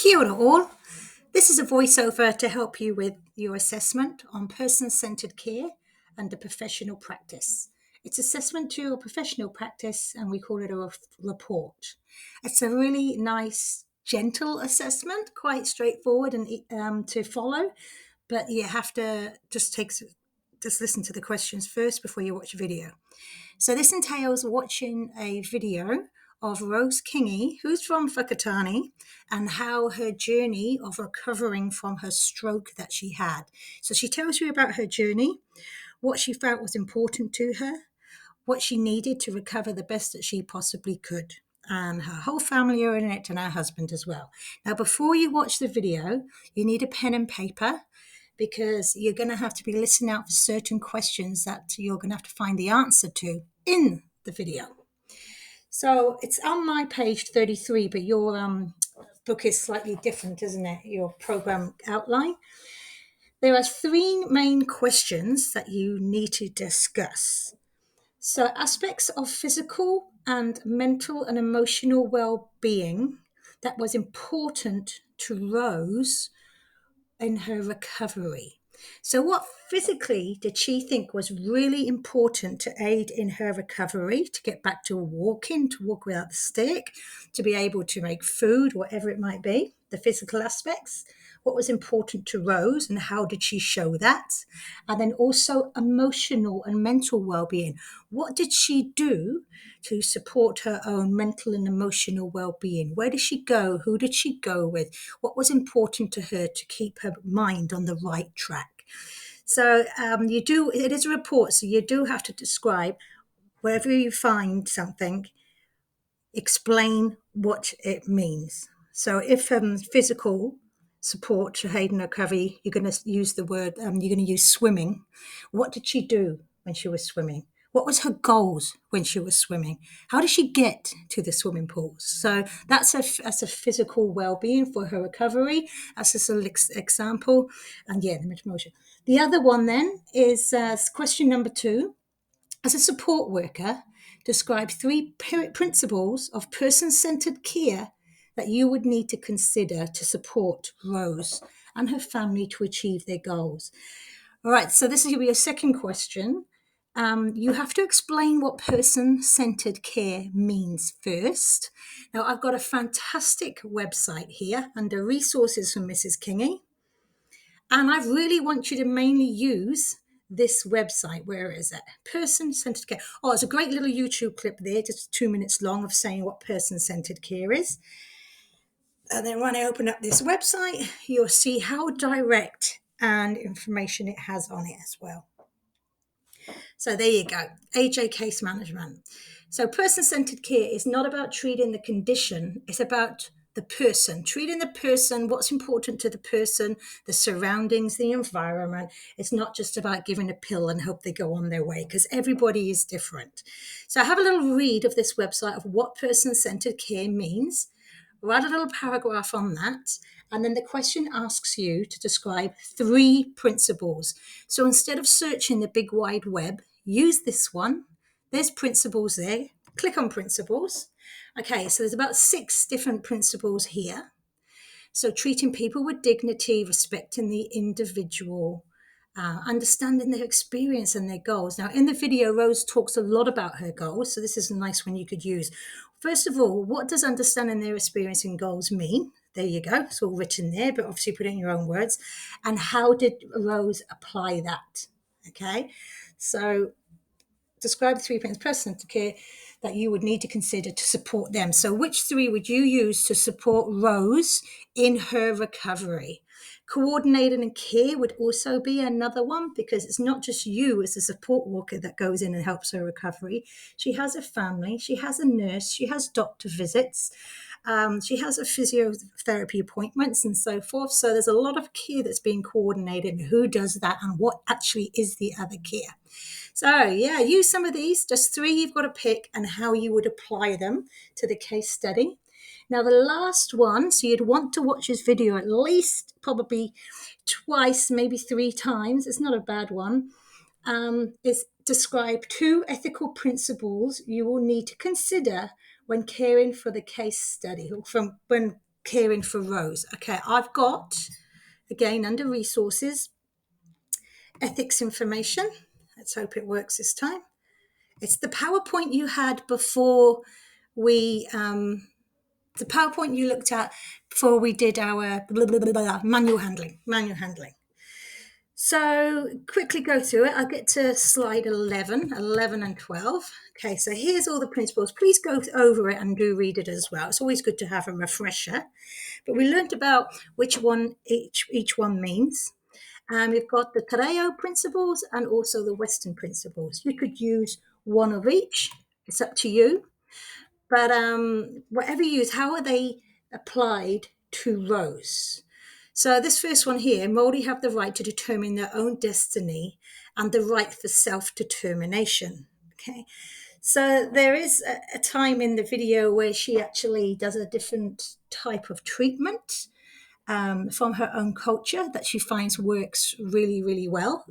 Kia ora all. This is a voiceover to help you with your assessment on person-centered care under professional practice. It's assessment to a professional practice and we call it a report. It's a really nice, gentle assessment, quite straightforward and to follow, but you have to just listen to the questions first before you watch the video. So this entails watching a video of Rose Kingy, who's from Whakatane, and how her journey of recovering from her stroke that she had. So she tells you about her journey, what she felt was important to her, what she needed to recover the best that she possibly could. And her whole family are in it and her husband as well. Now, before you watch the video, you need a pen and paper because you're going to have to be listening out for certain questions that you're going to have to find the answer to in the video. So it's on my page 33, but your book is slightly different, isn't it? Your program outline. There are three main questions that you need to discuss. So aspects of physical and mental and emotional well-being that was important to Rose in her recovery. So what physically did she think was really important to aid in her recovery, to get back to walking, to walk without the stick, to be able to make food, whatever it might be, the physical aspects? What was important to Rose and how did she show that? And then also emotional and mental well-being. What did she do to support her own mental and emotional well-being? Where did she go? Who did she go with? What was important to her to keep her mind on the right track? So it is a report, so you do have to describe wherever you find something, explain what it means. So if physical support to Hayden recovery, you're going to use the word, you're going to use swimming. What did she do when she was swimming? What was her goals when she was swimming? How did she get to the swimming pools? So that's a physical well-being for her recovery. That's just an example. And yeah, the emotion. The other one then is question number 2. As a support worker, describe 3 principles of person-centered care that you would need to consider to support Rose and her family to achieve their goals. All right, so this is going to be your second question. You have to explain what person-centered care means first. Now, I've got a fantastic website here under resources from Mrs. Kingy. And I really want you to mainly use this website. Where is it? Person-centered care. Oh, it's a great little YouTube clip there, just 2 minutes long, of saying what person-centered care is. And then when I open up this website, you'll see how direct and information it has on it as well. So there you go, AJ Case Management. So person-centered care is not about treating the condition, it's about the person, treating the person, what's important to the person, the surroundings, the environment. It's not just about giving a pill and hope they go on their way, because everybody is different. So have a little read of this website of what person-centered care means. Write a little paragraph on that. And then the question asks you to describe 3 principles. So instead of searching the big wide web, use this one. There's principles there. Click on principles. Okay, so there's about 6 different principles here. So treating people with dignity, respecting the individual, understanding their experience and their goals. Now, in the video, Rose talks a lot about her goals, so this is a nice one you could use. First of all, what does understanding their experience and goals mean? There you go. It's all written there, but obviously put it in your own words. And how did Rose apply that? Okay, so describe the 3 things person-centered care that you would need to consider to support them. So which 3 would you use to support Rose in her recovery? Coordinated and care would also be another one, because it's not just you as a support worker that goes in and helps her recovery. She has a family, she has a nurse, she has doctor visits, she has a physiotherapy appointments and so forth. So there's a lot of care that's being coordinated, and who does that and what actually is the other care. So yeah, use some of these, just 3 you've got to pick, and how you would apply them to the case study. Now the last one, so you'd want to watch this video at least probably twice, maybe 3 times. It's not a bad one. Is describe 2 ethical principles you will need to consider when caring for the case study, or from when caring for Rose. Okay, I've got, again, under resources, ethics information. Let's hope it works this time. It's the PowerPoint you had before we, the PowerPoint you looked at before we did our manual handling. So quickly go through it. I'll get to slide 11 and 12. Okay, so here's all the principles. Please go over it and do read it as well. It's always good to have a refresher. But we learned about which one each one means. We've got the Tareo principles and also the Western principles. You could use one of each. It's up to you. But whatever you use, how are they applied to Rose? So this first one here, Māori have the right to determine their own destiny and the right for self-determination. Okay, so there is a time in the video where she actually does a different type of treatment from her own culture that she finds works really, really well.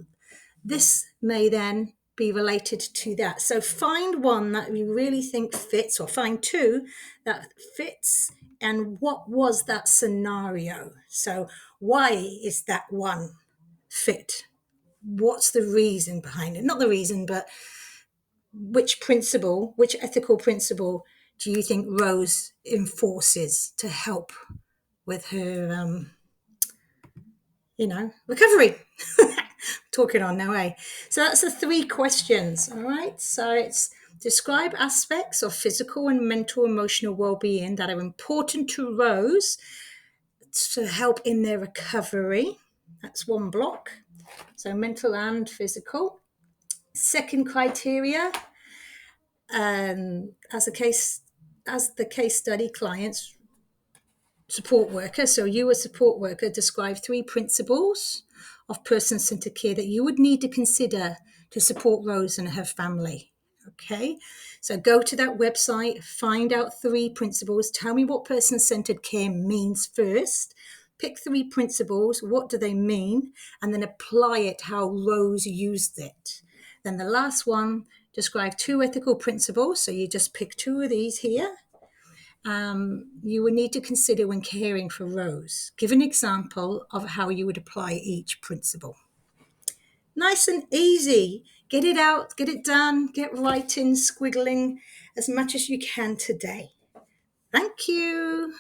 This may then be related to that. So find one that you really think fits, or find two that fits, and what was that scenario? So why is that one fit? What's the reason behind it? Not the reason, but which ethical principle do you think Rose enforces to help with her recovery? Talking on now, eh? So that's the 3 questions, all right? So it's describe aspects of physical and mental emotional well-being that are important to Rose to help in their recovery. That's one block. So mental and physical. Second criteria, as the case study clients support worker, so you a support worker, describe 3 principles of person-centered care that you would need to consider to support Rose and her family. Okay, so go to that website, find out 3 principles, tell me what person-centered care means first, pick 3 principles, what do they mean, and then apply it how Rose used it. Then the last one, describe 2 ethical principles, so you just pick 2 of these here. You would need to consider when caring for Rose. Give an example of how you would apply each principle. Nice and easy. Get it out, get it done, get writing, squiggling as much as you can today. Thank you.